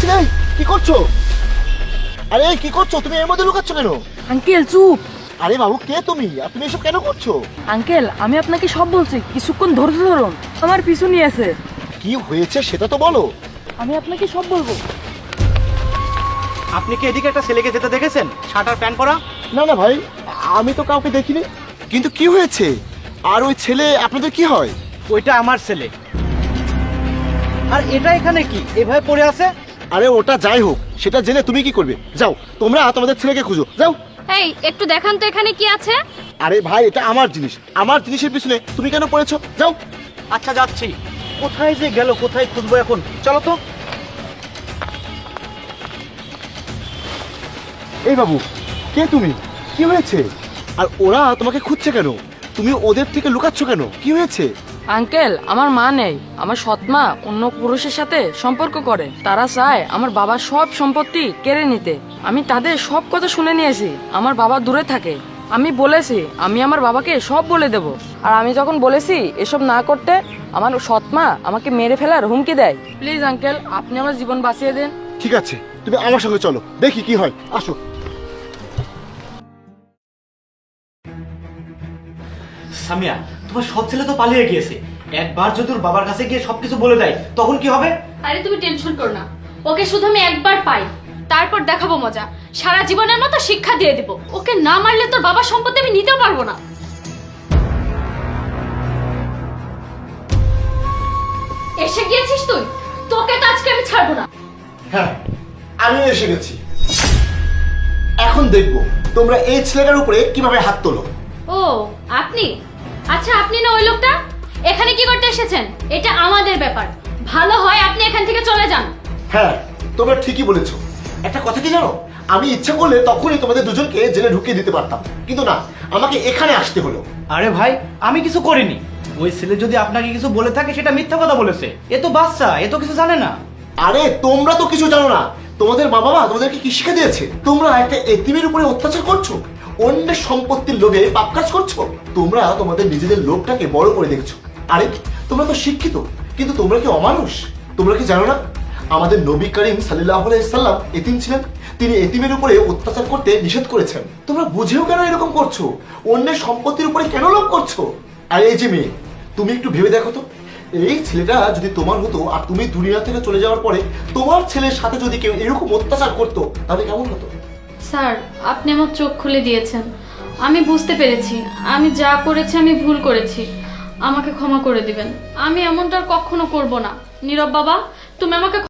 বলছি না, কি করছো? আরে কি করছো তুমি? এর মধ্যে লুকাচ্ছ কেন? আঙ্কেল চুপ। আরে বাবু, কে তুমি? আর তুমি এসব কেন করছো? আঙ্কেল আমি আপনাকে সব বলছি, কিছুক্ষণ ধৈর্য ধরুন। আমার পিছু নিয়েছে। কি হয়েছে সেটা তো বলো। আমি আপনাকে সব বলবো। আপনি কি এদিকে একটা ছেলেকে যেতে দেখেছেন, শার্ট আর প্যান্ট পরা? না না ভাই, আমি তো কাউকে দেখিনি। কিন্তু কি হয়েছে? আর ওই ছেলে আপনাদের কি হয়? ওইটা আমার ছেলে। আর এটা এখানে কি এভাবে পড়ে আছে? আরে ওটা যাই হোক, সেটা জেনে তুমি কি করবে? যাও তোমরা তোমাদের ছেলেকে খুঁজো, যাও। এই একটু দেখান তো এখানে কি আছে। আরে ভাই, এটা আমার জিনিস, আমার জিনিসের পিছনে তুমি কেন পড়েছো? যাও। আচ্ছা যাচ্ছি। কোথায় যে গেল, কোথায় খুঁজবো এখন? চলো তো। এই বাবু, কে তুমি? কি হয়েছে? আর ওরা তোমাকে খুঁজছে কেন? তুমি ওদের থেকে লুকাচ্ছ কেন? কি হয়েছে? আঙ্কেল আমার মা নেই, আমার সৎমা অন্য পুরুষের সাথে সম্পর্ক করে। তারা চায় আমার বাবার সব সম্পত্তি কেড়ে নিতে। আমি তাদের সব কথা শুনে নিয়েছি। আমার বাবা দূরে থাকে। আমি বলেছি আমি আমার বাবাকে সব বলে দেব। আর আমি যখন বলেছি এসব না করতে, আমার সৎমা আমাকে মেরে ফেলার হুমকি দেয়। প্লিজ আঙ্কেল, আপনি আমার জীবন বাঁচিয়ে দেন। ঠিক আছে, তুমি আমার সঙ্গে চলো, দেখি কি হয়। আসো। সামিয়া, তোমার সৎ ছেলে তো পালিয়ে গিয়েছে। একবার যদি ওর বাবার কাছে গিয়ে সবকিছু বলে দেয় তখন কি হবে? আরে তুমি টেনশন করো না, ওকে শুধু আমি একবার পাই, তারপর দেখাবো মজা। সারা জীবনের মতো শিক্ষা দিয়ে দিব। ওকে না মারলে তোর বাবার সম্পত্তি আমি নিতেও পারবো না। এসে গিয়েছিস তুই, তোকে তো আজকে আমি ছাড়বো না। হ্যাঁ, আমিও এসে গেছি। এখন দেখবো তোমরা এই ছেলেটার উপরে কিভাবে হাত তোলো। ও আপনি? আচ্ছা আপনি না ওই লোকটা? এখানে কি করতে এসেছেন? এটা আমাদের ব্যাপার। ভালো হয় আপনি এখান থেকে চলে যান। হ্যাঁ, তোমরা ঠিকই বলেছো। একটা কথা কি জানো, আমি ইচ্ছা করলে তখনই তোমাদের দুজনকে জেলে ঢুকিয়ে দিতে পারতাম, কিন্তু না, আমাকে এখানে আসতে হলো। আরে ভাই, আমি কিছু করিনি। ওই ছেলে যদি আপনাকে কিছু বলে থাকে সেটা মিথ্যা কথা বলেছে। এ তো বাচ্চা, এ তো কিছু জানে না। আরে তোমরা তো কিছু জানো না। তোমাদের মা বাবা তোমাদেরকে কি শিক্ষা দিয়েছে? তোমরা একটা এতিমের উপরে অত্যাচার করছো, অন্যের সম্পত্তির লোভে পাপ কাজ করছো। তোমরা তোমাদের নিজেদের লোভটাকে বড় করে দেখছো। আরে তোমরা তো শিক্ষিত, কিন্তু তোমরা কি অমানুষ? তোমরা কি জানো না আমাদের নবী করিম সাল্লাল্লাহু আলাইহি সাল্লাম এতিম ছিলেন? তিনি এতিমের উপরে অত্যাচার করতে নিষেধ করেছেন। তোমরা বুঝেও কেন এরকম করছো? অন্যের সম্পত্তির উপরে কেন লোভ করছো? আর এই যে মেয়ে, তুমি একটু ভেবে দেখো তো, এই ছেলেটা যদি তোমার হতো আর তুমি দুনিয়া থেকে চলে যাওয়ার পরে তোমার ছেলের সাথে যদি কেউ এরকম অত্যাচার করতো, তাহলে কেমন হতো? স্যার, আপনি আমার চোখ খুলে দিয়েছেন। আমি বুঝতে পেরেছি আমি যা করেছি আমি ভুল করেছি। আমাকে ক্ষমা করে দিবেন। আমি এমনটা আর কখনো করব না। নীরব বাবা, তুমি আমাকে